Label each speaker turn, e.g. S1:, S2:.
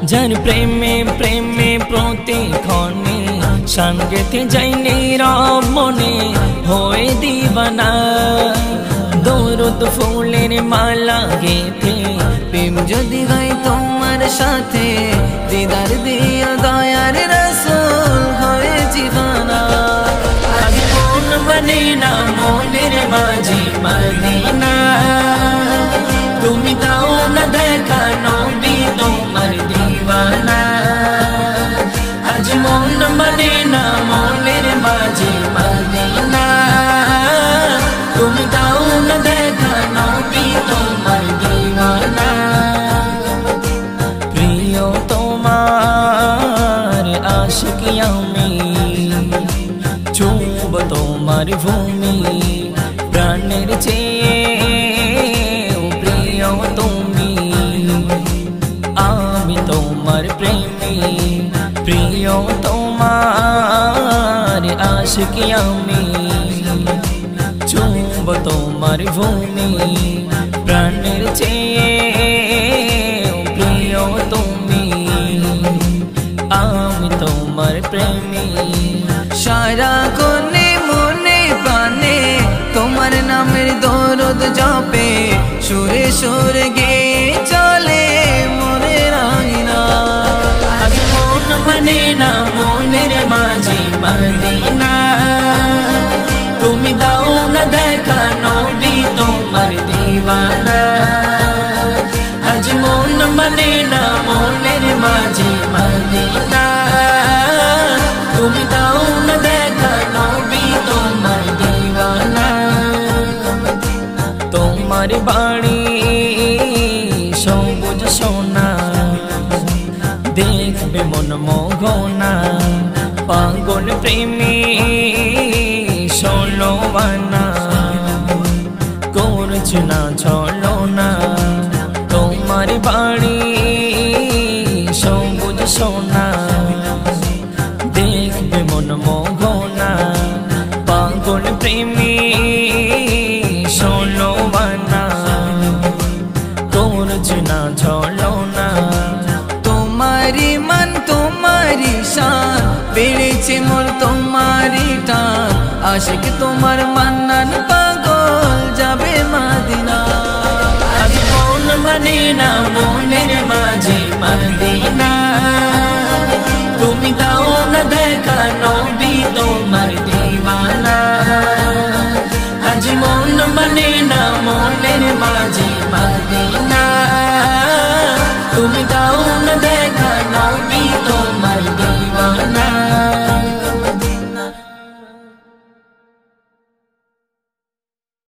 S1: যার প্রেমে প্রেমে প্রতিক্ষণে সঙ্গেতে যাই নীরব মনে হয়ে দিবানা। দরুদ ফুলের মালা গেঁথে প্রেম যদি গাই তোমার সাথে, দিদার দিও দয়ার রাসূল হয়ে জীবনা। আজ মন মানে না মনের মাঝে মদিনা, তুমি দাও না দেখা নবী তোমার দিওয়ানা। আজ মন মানে না মনের মাঝে মদিনা, তুমি দাও না দেখা নবী তোমার দিওয়ানা। প্রিয় তোমার আশিকি আমি, চুব তোমার ভূমি প্রাণের চেয়ে প্রিয় তুমি। আমি তোমার প্রেমী, প্রিয় তোমার আশিকি আমি, চুব তোমার ভূমি প্রাণের চেয়ে প্রিয় তুমি। আমি তোমার প্রেমী,
S2: সারা কোণে মনে প্রাণে তোমার নামের দরুদ জপে, সুরে সুরে গেয়ে চলে মনের আঙিনা।
S1: আজ মন মানে না মনের মাঝে মদিনা, তুমি দাও না দেখা নবী তোমার দিওয়ানা। আজ মন মানে না মনের মাঝে মদিনা, তুমি দাও না দেখা নবী তোমার দিওয়ানা। তোমার বাড়ি সবুজ সোনা, দেখবে মন মোহনা। পাগল প্রেমী ষোলোয়ানা, করছ না চলো না। তোমার বাড়ি সবুজ সোনা, দেখবে মন মোহনা। পাগল প্রেমী ষোলোয়ানা, করছ না চলো না।
S2: তোমারি মান তোমারি শান, বেড়েছে মোর তোমারি টান। আশিক তোমার মান্নান পাগল যাবে মদিনা।
S1: আজ মন মানে না মনের মাঝে মদিনা, তুমি দাও না দেখা নবী তোমার দিওয়ানা। আজ মন মানে না মনের মাঝে মদিনা, তুমি দাও না দেখা